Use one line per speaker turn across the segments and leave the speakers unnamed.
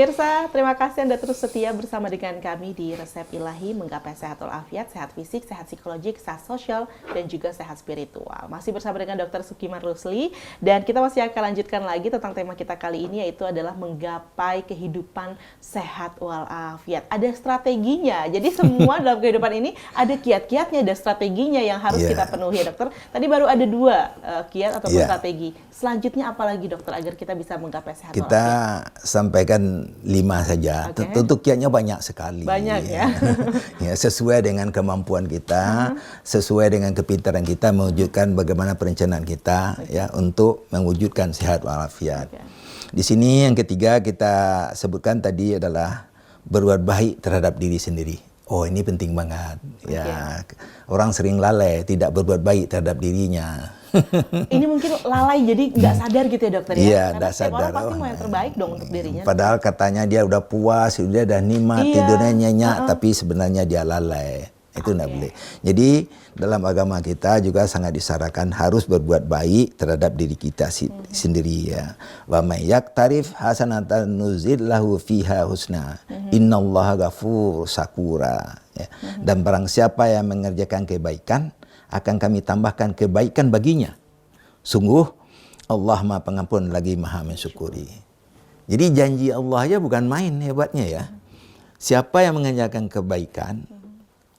Pemirsa, terima kasih Anda terus setia bersama dengan kami di Resep Ilahi menggapai sehat walafiat, sehat fisik, sehat psikologik, sehat sosial, dan juga sehat spiritual. Masih bersama dengan Dr. Sukimar Rusli, dan kita masih akan lanjutkan lagi tentang tema kita kali ini, yaitu adalah menggapai kehidupan sehat walafiat. Ada strateginya, jadi semua dalam kehidupan ini ada kiat-kiatnya, ada strateginya yang harus kita penuhi ya dokter. Tadi baru ada 2 kiat ataupun strategi. Selanjutnya apa lagi dokter agar kita bisa menggapai sehat walafiat?
Kita sampaikan 5 saja. Tentu kiatnya banyak sekali.
Banyak ya.
Ya, sesuai dengan kemampuan kita, sesuai dengan kepintaran kita mewujudkan bagaimana perencanaan kita ya untuk mewujudkan sehat walafiat. Di sini yang ketiga kita sebutkan tadi adalah berbuat baik terhadap diri sendiri. Oh, ini penting banget. Ya, orang sering lalai tidak berbuat baik terhadap dirinya.
Ini mungkin lalai jadi nggak sadar gitu ya dokter ya?
Iya,
nggak
sadar.
Orang pasti mau yang terbaik dong untuk dirinya.
Padahal katanya dia udah puas, dia udah nikmat, tidurnya nyenyak, tapi sebenarnya dia lalai. Itu nggak boleh. Jadi dalam agama kita juga sangat disarankan harus berbuat baik terhadap diri kita sendiri ya. Wa may yaktarif hasanatan nuzillahu fiha husna. Innallaha ghafur sakura. Ya. Dan barang siapa yang mengerjakan kebaikan, akan kami tambahkan kebaikan baginya. Sungguh Allah Maha Pengampun lagi Maha Mensyukuri. Jadi janji Allah aja bukan main hebatnya ya. Siapa yang mengerjakan kebaikan,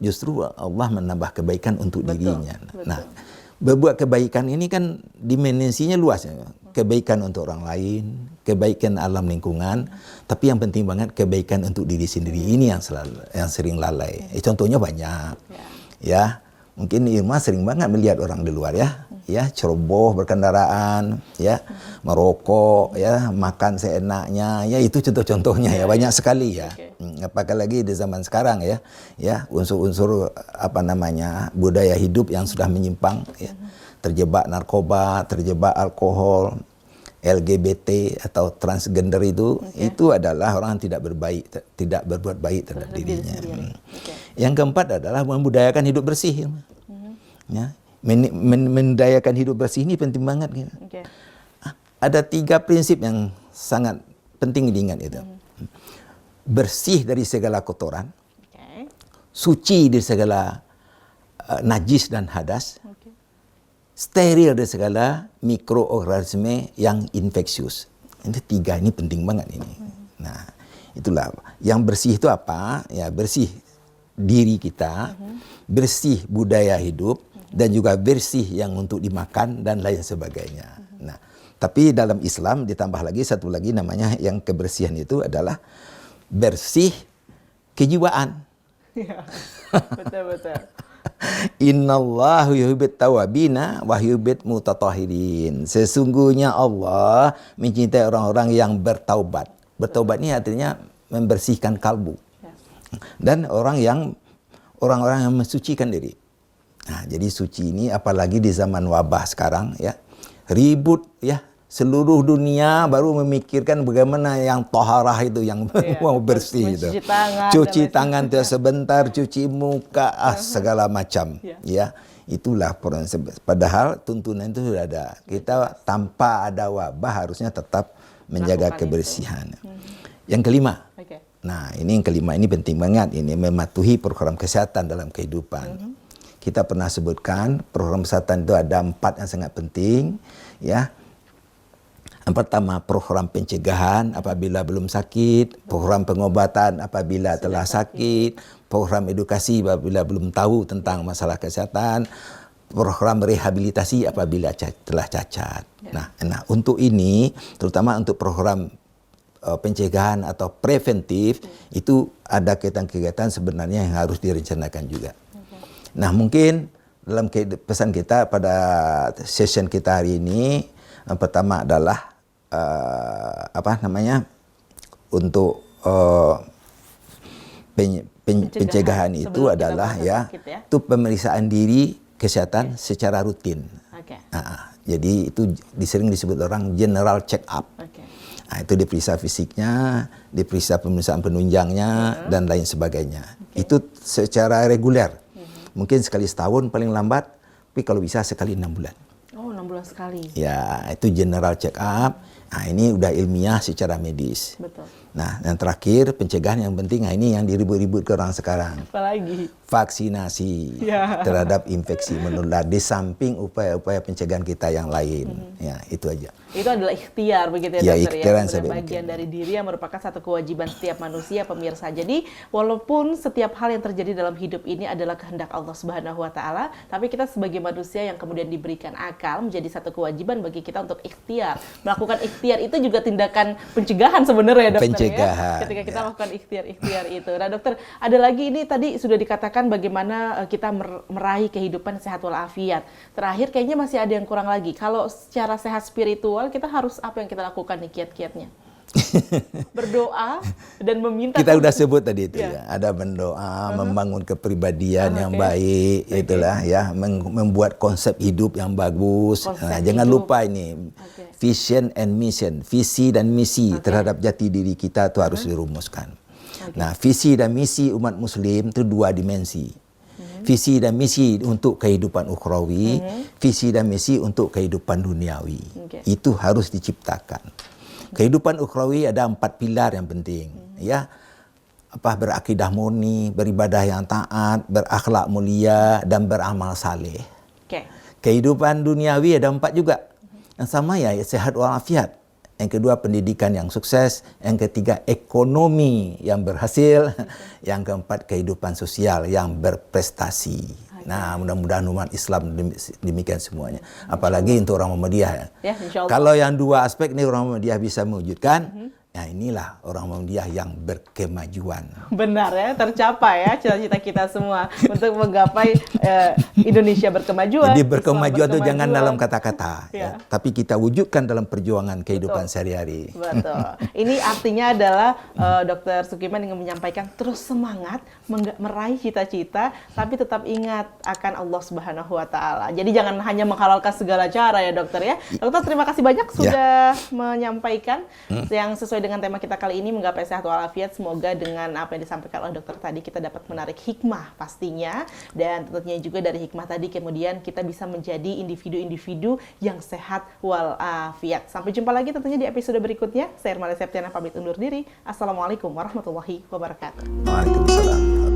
justru Allah menambah kebaikan untuk dirinya. Nah, berbuat kebaikan ini kan dimensinya luas ya. Kebaikan untuk orang lain, kebaikan alam lingkungan, tapi yang penting banget kebaikan untuk diri sendiri. Ini yang sering lalai. Contohnya banyak. Ya. Mungkin Irma sering banget melihat orang di luar ya ceroboh berkendaraan, ya merokok, ya makan seenaknya, ya itu contoh-contohnya ya banyak sekali ya. Apalagi di zaman sekarang ya unsur-unsur budaya hidup yang sudah menyimpang, ya terjebak narkoba, terjebak alkohol, LGBT atau transgender itu adalah orang yang tidak berbuat baik terhadap dirinya. Yang keempat adalah membudayakan hidup bersih. Ya, mendayakan hidup bersih ini penting banget. Ada 3 prinsip yang sangat penting diingat itu. Bersih dari segala kotoran, suci dari segala najis dan hadas, steril dari segala mikroorganisme yang infeksius. Ini 3 ini penting banget ini. Nah, itulah yang bersih itu apa? Ya bersih diri kita, bersih budaya hidup, dan juga bersih yang untuk dimakan dan lain sebagainya. Nah, tapi dalam Islam ditambah lagi satu lagi namanya yang kebersihan itu adalah bersih kejiwaan.
Betul.
Innallahu yuhibbut tawabina wa yuhibbul mutatahhirin. Sesungguhnya Allah mencintai orang-orang yang bertaubat. Bertaubat ini artinya membersihkan kalbu. Dan orang-orang yang mensucikan diri. Nah, jadi suci ini apalagi di zaman wabah sekarang ya. Ribut ya. Seluruh dunia baru memikirkan bagaimana yang toharah itu, yang mau bersih itu. Cuci tangan sebentar, cuci muka, segala macam. Ya, itulah padahal tuntunan itu sudah ada. Kita tanpa ada wabah harusnya tetap menjaga kebersihan. Yang kelima. Nah, ini yang kelima ini penting banget, ini mematuhi program kesehatan dalam kehidupan. Kita pernah sebutkan program kesehatan itu ada 4 yang sangat penting, ya. Yang pertama, program pencegahan apabila belum sakit, program pengobatan apabila telah sakit, program edukasi apabila belum tahu tentang masalah kesehatan, program rehabilitasi apabila telah cacat. Nah, untuk ini, terutama untuk program pencegahan atau preventif, itu ada kegiatan-kegiatan sebenarnya yang harus direncanakan juga. Nah, mungkin dalam pesan kita pada session kita hari ini, yang pertama adalah untuk pencegahan itu adalah itu pemeriksaan diri kesehatan secara rutin. Jadi itu sering disebut orang general check up. Nah, itu diperiksa fisiknya, diperiksa pemeriksaan penunjangnya dan lain sebagainya. Itu secara reguler. Mungkin sekali setahun paling lambat, tapi kalau bisa sekali 6 bulan.
Oh, 6 bulan sekali.
Ya, itu general check up. Nah, ini udah ilmiah secara medis.
Betul.
Nah, yang terakhir pencegahan yang penting, nah ini yang diribut-ribut ke orang sekarang.
Apalagi?
Vaksinasi terhadap infeksi menular di samping upaya-upaya pencegahan kita yang lain. Ya, itu aja.
Itu adalah ikhtiar begitu
Ya,
ya dokter
ikhtiar yang
ya,
saya
bagian dari diri yang merupakan satu kewajiban setiap manusia pemirsa. Jadi walaupun setiap hal yang terjadi dalam hidup ini adalah kehendak Allah Subhanahu wa taala, tapi kita sebagai manusia yang kemudian diberikan akal menjadi satu kewajiban bagi kita untuk ikhtiar. Melakukan ikhtiar itu juga tindakan pencegahan sebenarnya dokter
pencegahan,
ya. Ketika kita melakukan ikhtiar itu. Nah dokter, ada lagi ini tadi sudah dikatakan bagaimana kita meraih kehidupan sehat walafiat. Terakhir kayaknya masih ada yang kurang lagi. Kalau secara sehat spiritual kita harus apa yang kita lakukan nih kiat-kiatnya? Berdoa dan meminta.
Kita udah sebut tadi itu ya. Ada berdoa, membangun kepribadian yang baik, itulah ya, membuat konsep hidup yang bagus. Jangan lupa ini vision and mission, visi dan misi terhadap jati diri kita itu harus dirumuskan. Nah, visi dan misi umat Muslim itu 2 dimensi. Visi dan misi untuk kehidupan ukhrawi, visi dan misi untuk kehidupan duniawi. Itu harus diciptakan. Kehidupan ukhrawi ada 4 pilar yang penting, ya. Berakidah murni, beribadah yang taat, berakhlak mulia, dan beramal saleh. Kehidupan duniawi ada 4 juga. Yang sama ya, sehat walafiat. Yang kedua, pendidikan yang sukses. Yang ketiga, ekonomi yang berhasil. Yang keempat, kehidupan sosial yang berprestasi. Nah, mudah-mudahan umat Islam demikian semuanya. Apalagi untuk orang Muhammadiyah. Ya, kalau yang 2 aspek ini orang Muhammadiyah bisa mewujudkan, nah inilah orang Muhammadiyah yang berkemajuan.
Benar ya, tercapai ya cita-cita kita semua untuk menggapai Indonesia berkemajuan.
Jadi berkemajuan itu jangan dalam kata-kata, ya, tapi kita wujudkan dalam perjuangan kehidupan sehari-hari.
Betul. Ini artinya adalah Dr. Sukiman ingin menyampaikan terus semangat meraih cita-cita, tapi tetap ingat akan Allah Subhanahu wa taala. Jadi jangan hanya menghalalkan segala cara ya dokter ya. Dokter terima kasih banyak sudah menyampaikan yang sesuai dengan tema kita kali ini menggapai sehat walafiat. Semoga dengan apa yang disampaikan oleh dokter tadi kita dapat menarik hikmah pastinya, dan tentunya juga dari hikmah tadi kemudian kita bisa menjadi individu-individu yang sehat walafiat. Sampai jumpa lagi tentunya di episode berikutnya. Saya Irma Septiana pamit undur diri. Assalamualaikum warahmatullahi wabarakatuh.
Waalaikumsalam.